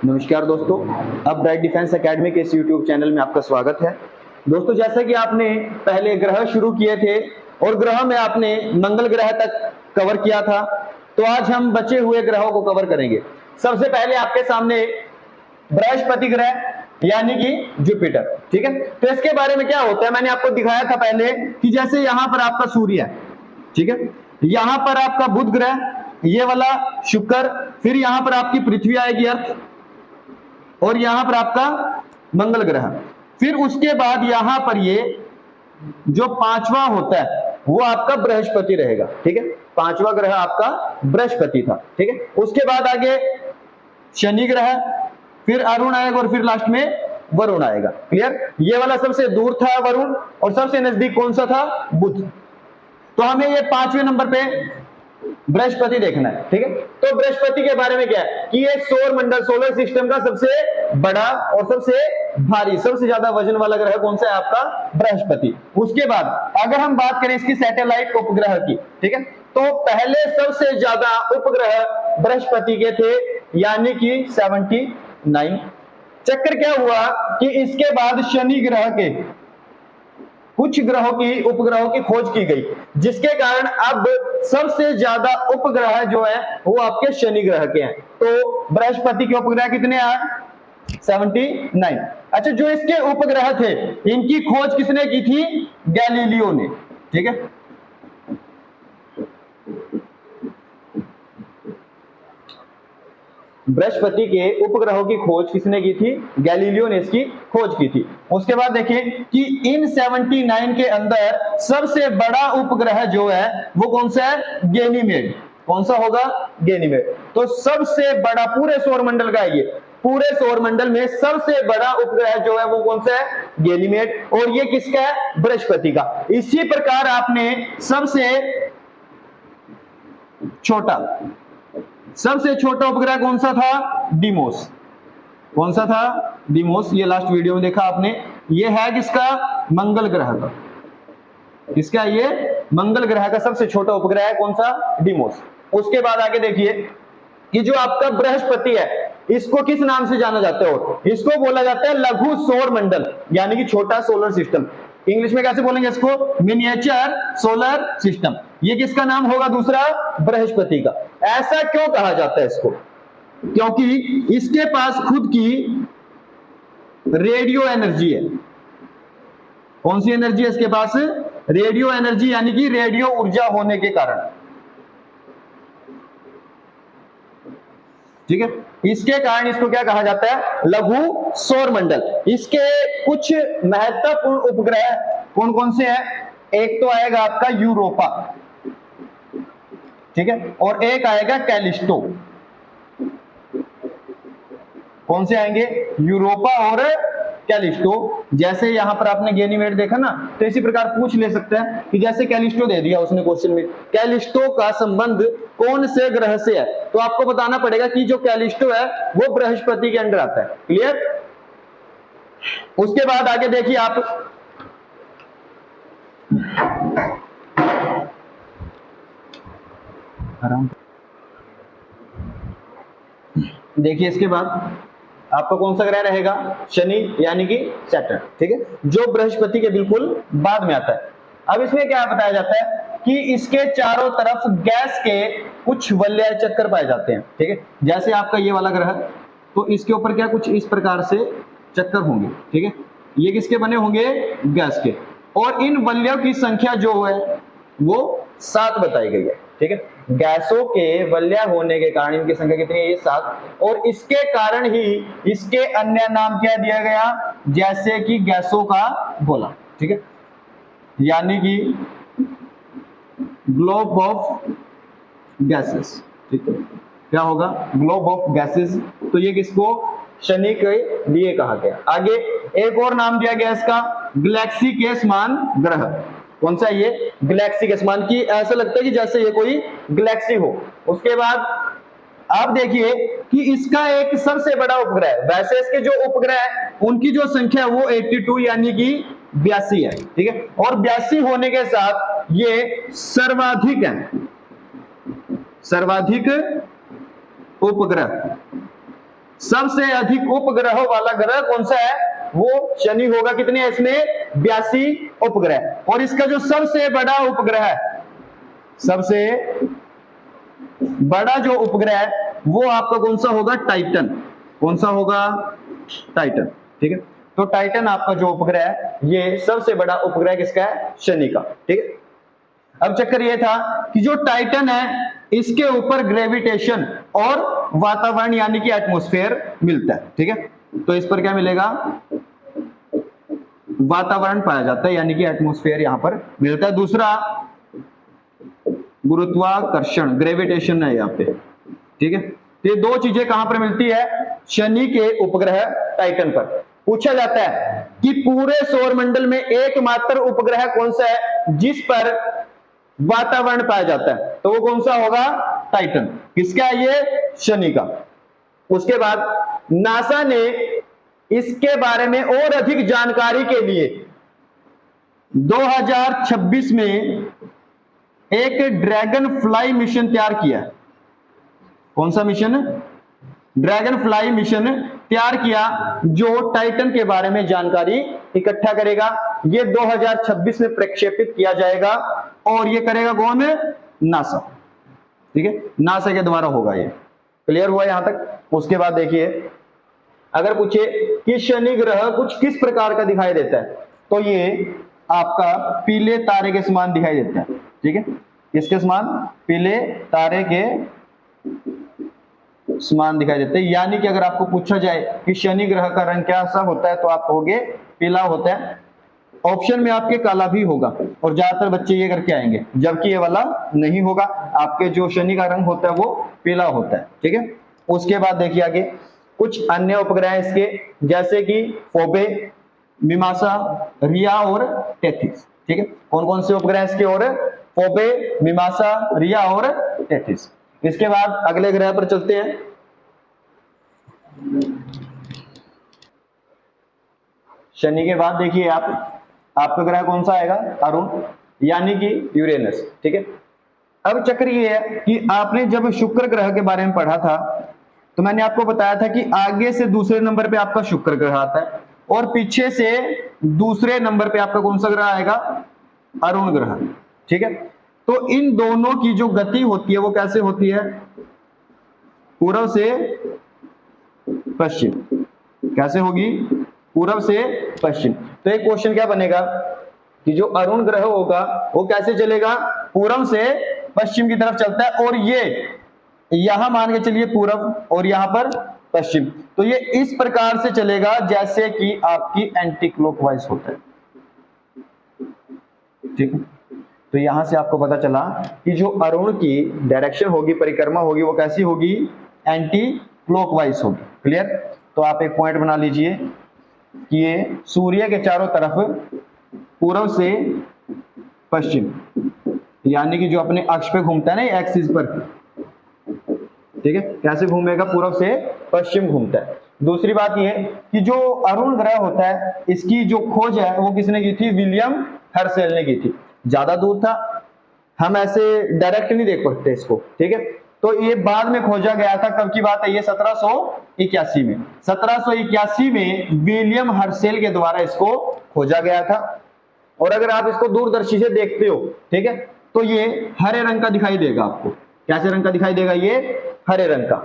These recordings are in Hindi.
नमस्कार दोस्तों, अब ब्राइट डिफेंस एकेडमी के इस यूट्यूब चैनल में आपका स्वागत है। दोस्तों, जैसा कि आपने पहले ग्रह शुरू किए थे और ग्रह में आपने मंगल ग्रह तक कवर किया था, तो आज हम बचे हुए ग्रहों को कवर करेंगे। सबसे पहले आपके सामने बृहस्पति ग्रह यानी कि जुपिटर, ठीक है। तो इसके बारे में क्या होता है, मैंने आपको दिखाया था पहले कि जैसे यहां पर आपका सूर्य है, ठीक है, यहां पर आपका बुध ग्रह, ये वाला शुक्र, फिर यहां पर आपकी पृथ्वी आएगी अर्थ, और यहां पर आपका मंगल ग्रह, फिर उसके बाद यहां पर ये जो पांचवा होता है वो आपका बृहस्पति रहेगा, ठीक है। पांचवा ग्रह आपका बृहस्पति था, ठीक है। उसके बाद आगे शनि ग्रह, फिर अरुण आएगा और फिर लास्ट में वरुण आएगा। क्लियर? ये वाला सबसे दूर था वरुण और सबसे नजदीक कौन सा था? बुध। तो हमें ये पांचवें नंबर पे बृहस्पति देखना है, ठीक है। तो बृहस्पति के बारे में क्या है कि ये सौर मंडल, सोलर सिस्टम का सबसे बड़ा और सबसे भारी, सबसे ज्यादा वजन वाला ग्रह कौन सा है? आपका बृहस्पति। उसके बाद अगर हम बात करें इसकी सैटेलाइट उपग्रह की, ठीक है, तो पहले सबसे ज्यादा उपग्रह बृहस्पति के थे, यानी कि 79। चक्कर क्या हुआ कि इसके बाद शनि ग्रह के कुछ ग्रहों की उपग्रहों की खोज की गई, जिसके कारण अब सबसे ज्यादा उपग्रह जो है वो आपके शनि ग्रह के हैं। तो बृहस्पति के उपग्रह कितने हैं? 79। अच्छा, जो इसके उपग्रह थे इनकी खोज किसने की थी? गैलीलियो ने, ठीक है। बृहस्पति के उपग्रहों की खोज किसने की थी? गैलीलियो ने इसकी खोज की थी। उसके बाद देखिए कि इन 79 के अंदर सबसे बड़ा उपग्रह जो है वो कौन सा है? गैनीमेड। कौन सा होगा? गैनीमेड। तो सबसे बड़ा पूरे सौरमंडल का ये, पूरे सौरमंडल में सबसे बड़ा उपग्रह जो है वो कौन सा है? गैनीमेड। और ये किसका है? बृहस्पति का। इसी प्रकार आपने सबसे छोटा उपग्रह कौन सा था? डीमोस। कौन सा था? डीमोस। ये लास्ट वीडियो में देखा आपने। ये है किसका? मंगल ग्रह का। इसका ये मंगल ग्रह का सबसे छोटा उपग्रह है कौन सा? डीमोस। उसके बाद आगे देखिए कि जो आपका बृहस्पति है इसको किस नाम से जाना जाता है? और इसको बोला जाता है लघु सौर मंडल, यानी कि छोटा सोलर सिस्टम। इंग्लिश में कैसे बोलेंगे इसको? Miniature solar system. ये किसका नाम होगा? दूसरा बृहस्पति का। ऐसा क्यों कहा जाता है इसको? क्योंकि इसके पास खुद की रेडियो एनर्जी है। कौन सी एनर्जी है इसके पास? रेडियो एनर्जी, यानी कि रेडियो ऊर्जा होने के कारण, ठीक है। इसके कारण इसको क्या कहा जाता है? लघु सौर मंडल। इसके कुछ महत्वपूर्ण उपग्रह कौन कौन से हैं? एक तो आएगा आपका यूरोपा, ठीक है, और एक आएगा कैलिस्टो। कौन से आएंगे? यूरोपा और कैलिस्टो। जैसे यहां पर आपने गैनीमेड देखा ना, तो इसी प्रकार पूछ ले सकते हैं कि जैसे कैलिस्टो दे दिया उसने क्वेश्चन में, कैलिस्टो का संबंध कौन से ग्रह से है? तो आपको बताना पड़ेगा कि जो कैलिस्टो है वो बृहस्पति के अंडर आता है। क्लियर? उसके बाद आगे देखिए आप, देखिए इसके बाद आपका कौन सा ग्रह रहेगा? शनि, यानी कि सैटर्न, ठीक है, जो बृहस्पति के बिल्कुल बाद में आता है। अब इसमें क्या बताया जाता है कि इसके चारों तरफ गैस के कुछ वलय चक्कर पाए जाते हैं, ठीक है। जैसे आपका ये वाला ग्रह, तो इसके ऊपर क्या कुछ इस प्रकार से चक्कर होंगे, ठीक है। ये किसके बने होंगे? गैस के। और इन वलयों की संख्या जो है वो 7 बताई गई है, ठीक है। गैसों के वलय होने के कारण इनकी संख्या कितनी है? ये 7। और इसके कारण ही इसके अन्य नाम क्या दिया गया? जैसे कि गैसों का गोला, ठीक है, यानी कि ग्लोब ऑफ गैसेस, ठीक है। क्या होगा? Globe of gases. तो ये किसको? शनि के लिए कहा गया। आगे एक और नाम दिया गया इसका, गैलेक्सी के समान ग्रह। कौन सा? ये गैलेक्सी के समान, की ऐसा लगता है कि जैसे ये कोई गैलेक्सी हो। उसके बाद आप देखिए कि इसका एक सबसे बड़ा उपग्रह है। वैसे इसके जो उपग्रह है उनकी जो संख्या वो 82 यानी कि 82 है, ठीक है। और 82 होने के साथ ये सर्वाधिक है, सर्वाधिक उपग्रह सबसे अधिक उपग्रह वाला ग्रह कौन सा है? वो शनि होगा। कितने है इसमें? 82 उपग्रह। और इसका जो सबसे बड़ा उपग्रह है, सबसे बड़ा जो उपग्रह है वो आपका कौन सा होगा? टाइटन। कौन सा होगा? टाइटन। ठीक है, तो टाइटन आपका जो उपग्रह है, ये सबसे बड़ा उपग्रह किसका है? शनि का। ठीक है, अब चक्कर ये था कि जो टाइटन है इसके ऊपर ग्रेविटेशन और वातावरण यानी कि एटमॉस्फेयर मिलता है। ठीक है, तो इस पर क्या मिलेगा? वातावरण पाया जाता है, यानी कि एटमॉस्फेयर यहां पर मिलता है। दूसरा गुरुत्वाकर्षण, ग्रेविटेशन है यहाँ पे। ठीक है, ये दो चीजें कहां पर मिलती है? शनि के उपग्रह टाइटन पर। पूछा जाता है कि पूरे सौरमंडल में एकमात्र उपग्रह कौन सा है जिस पर वातावरण पाया जाता है? तो वो कौन सा होगा? टाइटन। किसका है ये? शनि का। उसके बाद नासा ने इसके बारे में और अधिक जानकारी के लिए 2026 में एक ड्रैगन फ्लाई मिशन तैयार किया। कौन सा मिशन? ड्रैगन फ्लाई मिशन तैयार किया, जो टाइटन के बारे में जानकारी इकट्ठा करेगा। ये 2026 में प्रक्षेपित किया जाएगा और ये करेगा कौन? नासा। ठीक है, नासा के द्वारा होगा। ये क्लियर हुआ यहां तक? उसके बाद देखिए, अगर पूछे कि शनि ग्रह कुछ किस प्रकार का दिखाई देता है, तो ये आपका पीले तारे के समान दिखाई देता है। ठीक है, किसके समान? पीले तारे के समान दिखाई देते हैं। यानी कि अगर आपको पूछा जाए कि शनि ग्रह का रंग कैसा होता है, तो आप कहोगे पीला होता है। ऑप्शन में आपके काला भी होगा और ज्यादातर बच्चे ये करके आएंगे, जबकि ये वाला नहीं होगा। आपके जो शनि का रंग होता है वो पीला होता है। ठीक है, उसके बाद देखिए आगे कुछ अन्य उपग्रह इसके, जैसे कि फोबे, मिमासा, रिया और टेथिस। ठीक है, कौन कौन से उपग्रह इसके? और फोबे, मिमासा, रिया और टेथिस। इसके बाद अगले ग्रह पर चलते हैं। शनि के बाद देखिए आपका ग्रह कौन सा आएगा? अरुण, यानी कि यूरेनस। ठीक है, अब चक्र ये है कि आपने जब शुक्र ग्रह के बारे में पढ़ा था, तो मैंने आपको बताया था कि आगे से दूसरे नंबर पे आपका शुक्र ग्रह आता है और पीछे से दूसरे नंबर पे आपका कौन सा ग्रह आएगा? अरुण ग्रह। ठीक है, तो इन दोनों की जो गति होती है वो कैसे होती है? पूर्व से पश्चिम। कैसे होगी? पूर्व से पश्चिम। तो एक क्वेश्चन क्या बनेगा कि जो अरुण ग्रह होगा वो कैसे चलेगा? पूर्व से पश्चिम की तरफ चलता है, और ये यहां मान के चलिए पूर्व और यहां पर पश्चिम। तो ये इस प्रकार से चलेगा जैसे कि आपकी एंटी क्लॉकवाइज होता है। ठीक है, तो यहां से आपको पता चला कि जो अरुण की डायरेक्शन होगी, परिक्रमा होगी, वो कैसी होगी? एंटी क्लॉकवाइज होगी। क्लियर? तो आप एक पॉइंट बना लीजिए कि ये सूर्य के चारों तरफ पूर्व से पश्चिम, यानी कि जो अपने अक्ष पे घूमता है ना, एक्सिस पर। ठीक है, कैसे घूमेगा? पूर्व से पश्चिम घूमता है। दूसरी बात ये कि जो अरुण ग्रह होता है, इसकी जो खोज है वो किसने की थी? विलियम हर्शेल ने की थी। ज्यादा दूर था, हम ऐसे डायरेक्ट नहीं देख पाते इसको। ठीक है, तो ये बाद में खोजा गया था। कब की बात है ये? 1781 में। 1781 में विलियम हर्शेल के द्वारा इसको खोजा गया था। और अगर आप इसको दूरदर्शी से देखते हो, ठीक है, तो ये हरे रंग का दिखाई देगा आपको। कैसे रंग का दिखाई देगा? ये हरे रंग का।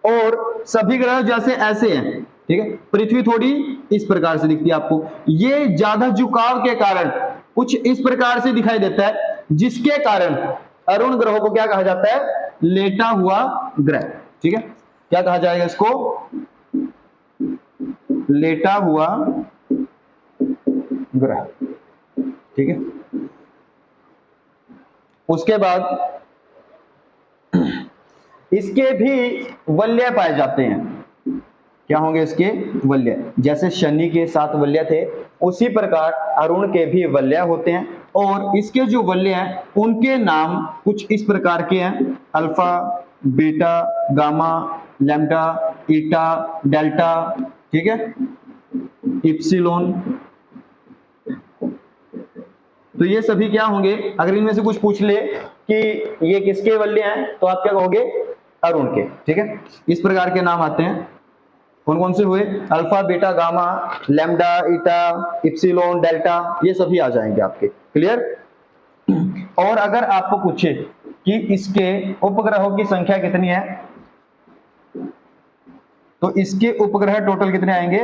और सभी ग्रह जैसे ऐसे हैं। ठीक है, पृथ्वी थोड़ी इस प्रकार से दिखती है आपको। ये ज्यादा झुकाव के कारण कुछ इस प्रकार से दिखाई देता है, जिसके कारण अरुण ग्रहों को क्या कहा जाता है? लेटा हुआ ग्रह। ठीक है, क्या कहा जाएगा इसको? लेटा हुआ ग्रह। ठीक है, उसके बाद इसके भी वलय पाए जाते हैं। क्या होंगे इसके? वलय। जैसे शनि के 7 वलय थे, उसी प्रकार अरुण के भी वलय होते हैं। और इसके जो वलय हैं उनके नाम कुछ इस प्रकार के हैं: अल्फा, बीटा, गामा, लैम्डा, ईटा, डेल्टा। ठीक है, इप्सिलोन। तो ये सभी क्या होंगे? अगर इनमें से कुछ पूछ ले कि ये किसके वलय हैं, तो आप क्या कहोगे? अरुण के। ठीक है, इस प्रकार के नाम आते हैं। कौन कौन से हुए? अल्फा, बीटा, गामा, लैम्डा, ईटा, इप्सिलोन, डेल्टा, ये सभी आ जाएंगे आपके। क्लियर? और अगर आपको पूछे कि इसके उपग्रहों की संख्या कितनी है, तो इसके उपग्रह टोटल कितने आएंगे?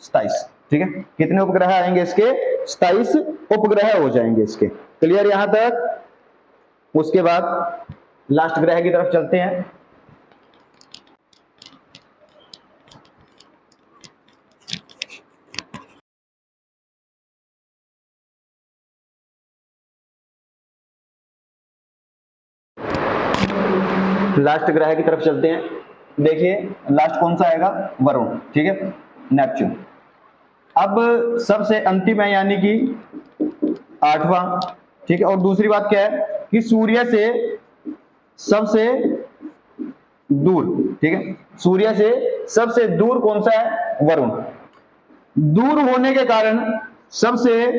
27। ठीक है, कितने उपग्रह आएंगे इसके? 27 उपग्रह हो जाएंगे इसके। क्लियर यहां तक? उसके बाद लास्ट ग्रह की तरफ चलते हैं। लास्ट ग्रह की तरफ चलते हैं। देखिए लास्ट कौन सा आएगा? वरुण। ठीक है, नेपच्यून। अब सबसे अंतिम है यानी कि 8वां। ठीक है, और दूसरी बात क्या है कि सूर्य से सबसे दूर, ठीक है, सूर्य से सबसे दूर कौन सा है? वरुण। दूर होने के कारण सबसे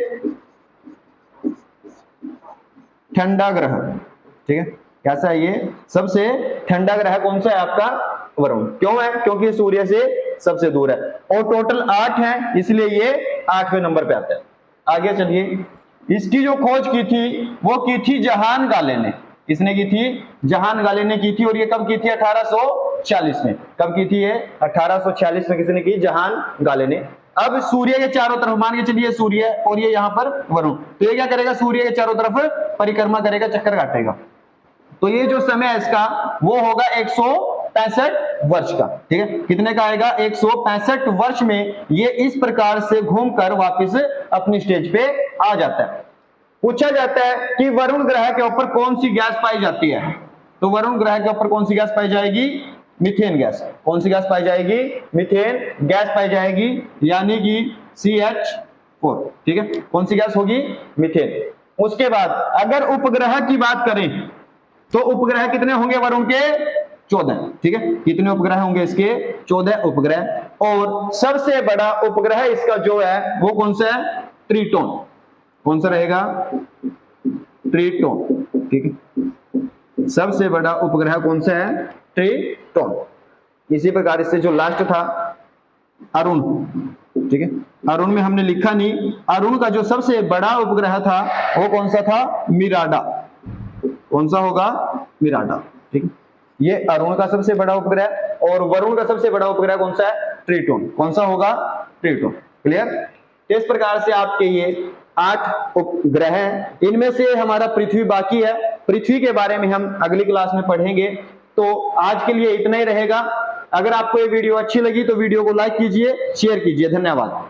ठंडा ग्रह, ठीक है, कैसा है ये? सबसे ठंडा ग्रह कौन सा है आपका? वरुण। क्यों है? क्योंकि सूर्य से सबसे दूर है और टोटल 8 है, इसलिए ये 8वें नंबर पे आता है। आगे चलिए, इसकी जो खोज की थी वो की थी जहान गाले ने। किसने की थी? जहान गाले ने की थी। और ये कब की थी? 1840 में। कब की थी ये? 1840 में किसने की? जहान गाले ने। अब सूर्य के चारों तरफ मान के चलिए सूर्य और ये यहां पर वरुण, तो ये क्या करेगा? सूर्य के चारों तरफ परिक्रमा करेगा, चक्कर काटेगा। तो ये जो समय है इसका वो होगा 165 वर्ष का। ठीक है, कितने का आएगा? 165 वर्ष में ये इस प्रकार से घूमकर वापस अपनी स्टेज पे आ जाता है। पूछा जाता है कि वरुण ग्रह के ऊपर कौन सी गैस पाई जाती है? तो वरुण ग्रह के ऊपर कौन सी गैस पाई जाएगी? Methane gas. कौन सी गैस पाई जाएगी? मीथेन गैस पाई जाएगी, यानी कि CH4। ठीक है, कौन सी गैस होगी? मीथेन। उसके बाद अगर उपग्रह की बात करें तो उपग्रह कितने होंगे वरुण के? 14। ठीक है, कितने उपग्रह होंगे इसके? 14 उपग्रह। और सबसे बड़ा उपग्रह इसका जो है वो कौन सा है? ट्रिटोन। कौन सा रहेगा? ट्रिटोन। ठीक है, सबसे बड़ा उपग्रह कौन सा है? ट्रिटोन। इसी प्रकार इससे जो लास्ट था अरुण, ठीक है, अरुण में हमने लिखा नहीं। अरुण का जो सबसे बड़ा उपग्रह था वो कौन सा था? मिराडा। कौन सा होगा? मिराडा। ठीक है, ये अरुण का सबसे बड़ा उपग्रह। और वरुण का सबसे बड़ा उपग्रह कौन सा है? ट्रिटोन। कौन सा होगा? ट्रिटोन। क्लियर? इस प्रकार से आपके ये 8 उपग्रह हैं। इनमें से हमारा पृथ्वी बाकी है। पृथ्वी के बारे में हम अगली क्लास में पढ़ेंगे। तो आज के लिए इतना ही रहेगा। अगर आपको ये वीडियो अच्छी लगी तो वीडियो को लाइक कीजिए, शेयर कीजिए। धन्यवाद।